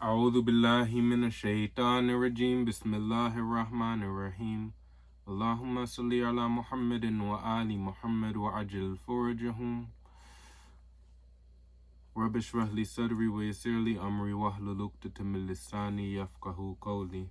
أعوذ بالله من الشيطان الرجيم بسم الله الرحمن الرحيم اللهم صل على محمد وآل محمد وعجل فرجهم رب اشرح لي صدري ويسر لي أمري واحلل عقدة من لساني يفقهوا قولي.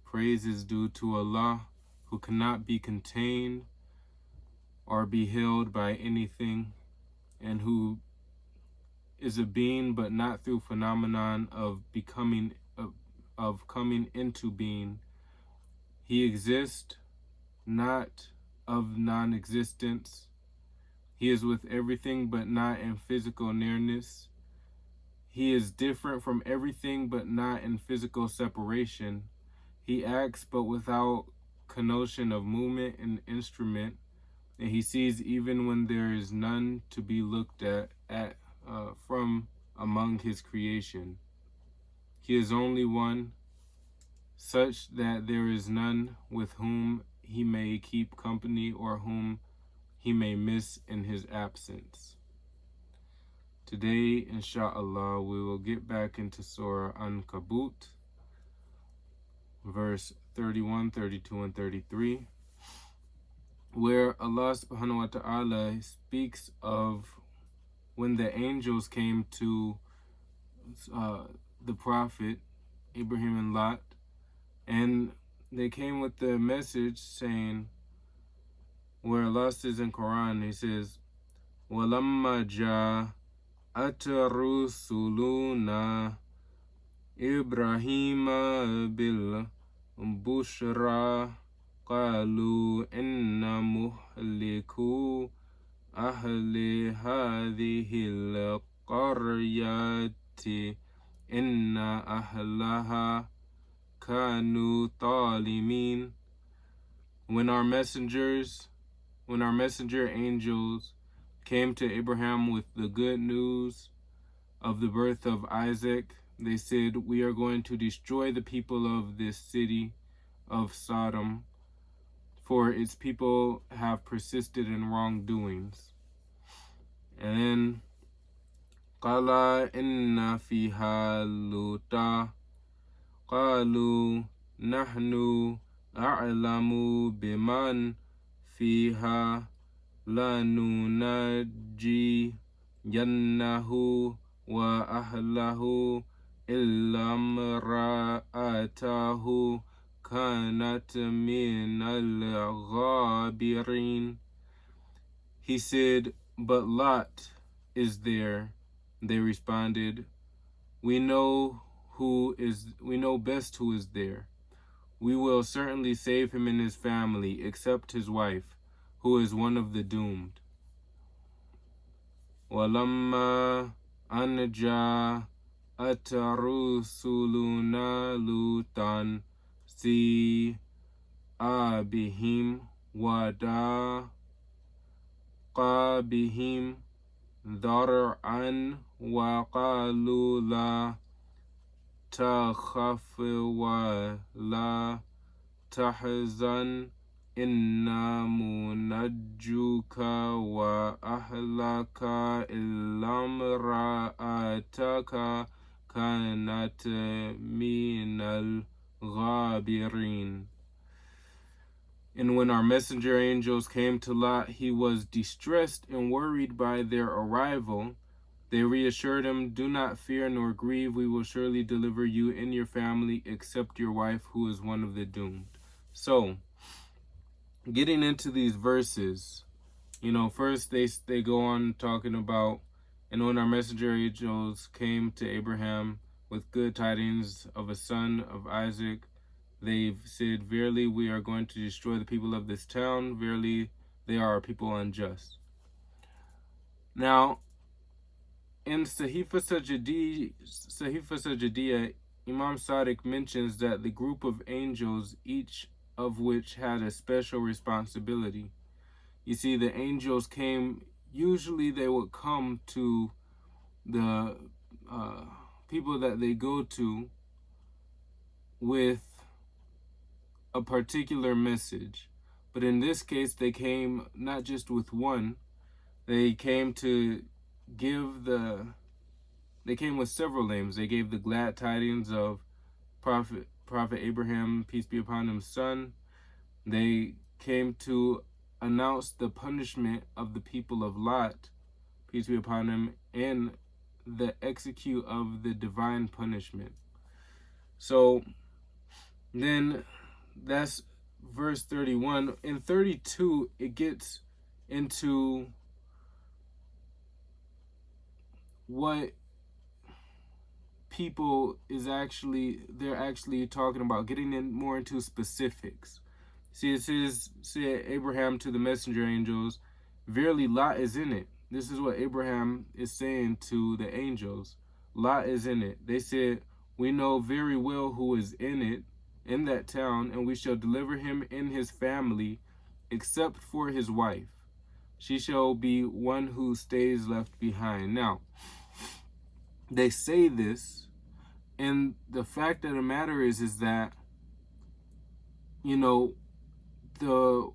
Praise is due to Allah, who cannot be contained or be held by anything, and who is a being but not through phenomenon of becoming of coming into being. He exists not of non-existence. He is with everything but not in physical nearness. He is different from everything but not in physical separation. He acts but without connotation of movement and instrument, and he sees even when there is none to be looked at from among his creation. He is only one, such that there is none with whom he may keep company or whom he may miss in his absence. Today, inshallah, we will get back into Surah Ankabout, verse 31, 32, and 33, where Allah subhanahu wa ta'ala speaks of when the angels came to the Prophet Abraham and Lot, and they came with the message saying, where Allah says in Quran, He says, وَلَمَّا جَاءَتْ رُسُلُنَا إِبْرَاهِيمَ بِالْبُشْرَى قَالُوا إِنَّا مُهْلِكُو أهل هذه القرية إن أهلها كانوا ظالمين. When our messenger angels came to Abraham with the good news of the birth of Isaac, they said, "We are going to destroy the people of this city of Sodom, for its people have persisted in wrongdoings." And then, قَالَ إِنَّ فِيهَا لُوطًا قَالُوا نَحْنُ أَعْلَمُ بِمَنْ فِيهَا لَنُنَجِّيَنَّهُ وَأَهْلَهُ إِلَّا امْرَأَتَهُ كَانَتْ مِنَ الْغَابِرِينَ. He said, "But Lot is there." They responded, We know best who is there. We will certainly save him and his family, except his wife, who is one of the doomed. وَلَمَّا أَنْ جَاءَتْ رُسُلُنَا لُوطًا سِيءَ بِهِمْ وَضَاقَ بِهِمْ ذَرْعًا وَقَالُوا لَا تَخَفْ وَلَا تَحْزَنْ إِنَّا مُنَجُّوكَ وَأَهْلَكَ إِلَّا امْرَأَتَكَ كَانَتْ مِنَ الْغَابِرِينَ. And when our messenger angels came to Lot, he was distressed and worried by their arrival. They reassured him, "Do not fear nor grieve. We will surely deliver you and your family, except your wife, who is one of the doomed." So, getting into these verses, first they go on talking about, and when our messenger angels came to Abraham with good tidings of a son of Isaac, they've said, "Verily, we are going to destroy the people of this town. Verily, they are a people unjust." Now, in Sahifa Sajidiyya, Imam Sadiq mentions that the group of angels, each of which had a special responsibility. You see, the angels came, usually they would come to the people that they go to with a particular message. But in this case, they came not just with one, they came to give they came with several names. They gave the glad tidings of Prophet Abraham, peace be upon him, son. They came to announce the punishment of the people of Lot, peace be upon him, and the execute of the divine punishment. So then that's verse 31. In 32, it gets into what people they're actually talking about, getting in more into specifics. See, it said Abraham to the messenger angels, verily Lot is in it. This is what Abraham is saying to the angels. Lot is in it. They said, we know very well who is in it, in that town, and we shall deliver him in his family, except for his wife. She shall be one who stays left behind. Now, they say this, and the fact of the matter is that, you know, the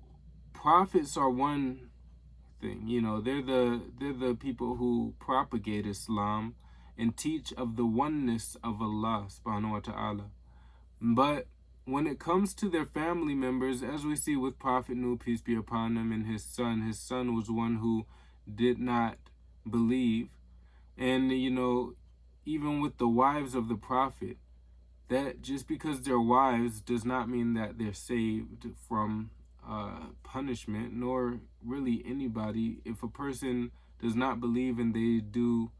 prophets are one thing. You know, they're the people who propagate Islam and teach of the oneness of Allah subhanahu wa ta'ala. But when it comes to their family members, as we see with Prophet Nuh, peace be upon him, and his son was one who did not believe. And, you know, even with the wives of the prophet, that just because they're wives does not mean that they're saved from punishment, nor really anybody. If a person does not believe and they do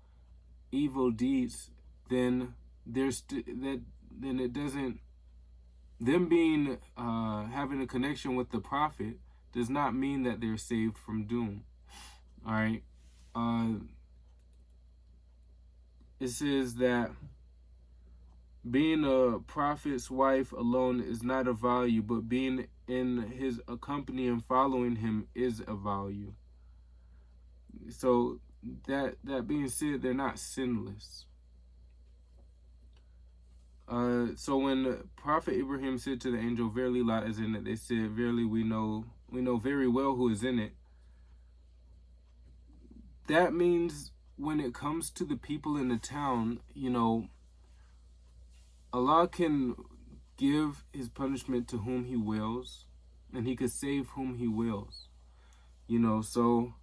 evil deeds, then then it doesn't, them being having a connection with the prophet does not mean that they're saved from doom. All right. It says that being a prophet's wife alone is not of value, but being in his company and following him is of value. So that being said, they're not sinless. So when Prophet Abraham said to the angel, verily Lot is in it, they said, verily we know very well who is in it. That means when it comes to the people in the town, you know, Allah can give his punishment to whom he wills, and he could save whom he wills. You know, so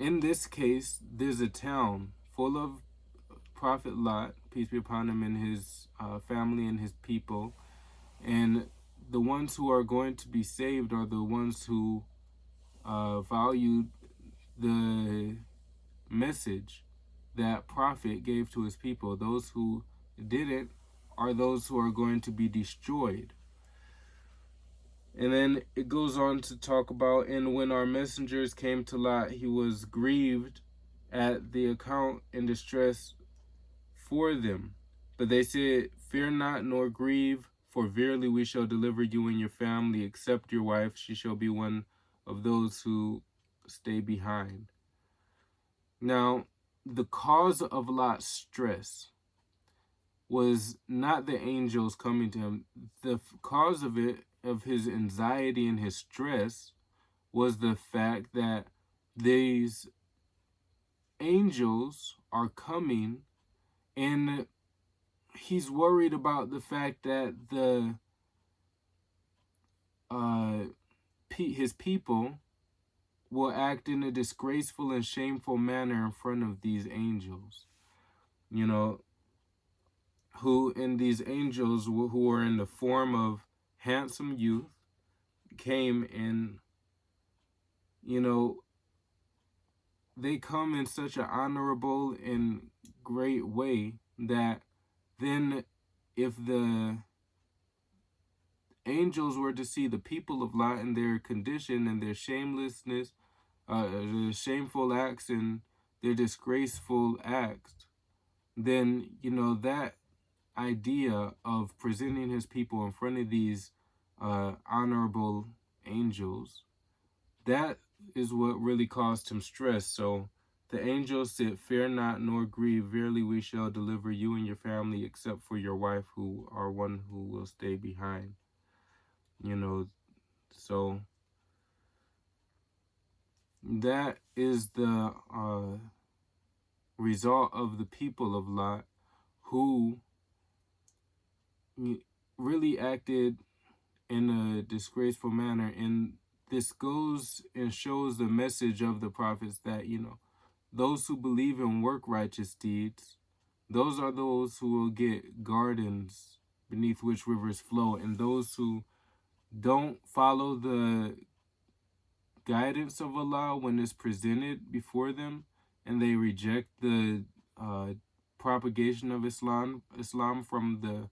in this case, there's a town full of Prophet Lot, peace be upon him, and his family and his people. And the ones who are going to be saved are the ones who valued the message that prophet gave to his people. Those who didn't are those who are going to be destroyed. And then it goes on to talk about, and when our messengers came to Lot, he was grieved at the account and distress for them. But they said, fear not nor grieve, for verily we shall deliver you and your family, except your wife. She shall be one of those who stay behind. Now, the cause of Lot's stress was not the angels coming to him. The cause of his anxiety and his stress was the fact that these angels are coming, and he's worried about the fact that his people will act in a disgraceful and shameful manner in front of these angels. You know, these angels who were in the form of handsome youth came in, you know, they come in such an honorable and great way that then if the angels were to see the people of Lot in their condition and their shamelessness, their shameful acts and their disgraceful acts, then, you know, that idea of presenting his people in front of these honorable angels, that is what really caused him stress. So the angel said, fear not nor grieve, verily we shall deliver you and your family, except for your wife, who are one who will stay behind. You know, so that is the result of the people of Lot, who really acted in a disgraceful manner. And this goes and shows the message of the prophets that, those who believe and work righteous deeds, those are those who will get gardens beneath which rivers flow. And those who don't follow the guidance of Allah when it's presented before them, and they reject the propagation of Islam from the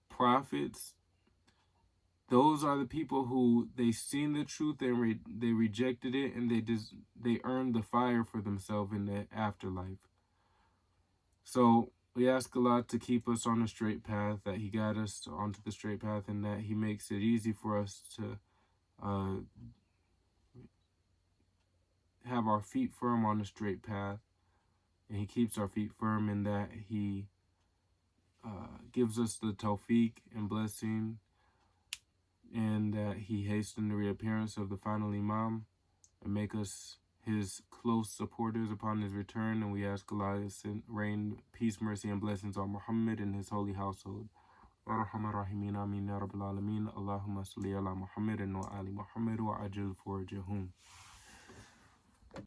prophets, those are the people who they seen the truth and they rejected it, and they earned the fire for themselves in the afterlife. So we ask Allah to keep us on the straight path, that He guide us onto the straight path, and that He makes it easy for us to have our feet firm on the straight path, and He keeps our feet firm in that He gives us the tawfiq and blessing, and that He hasten the reappearance of the final Imam and make us His close supporters upon His return. And we ask Allah to rain peace, mercy, and blessings on Muhammad and His holy household. Arhamar Rahimin, Amin Ya Rabbil Alameen. Allahumma salli ala Muhammadin wa ali Muhammad wa ajil farjahum.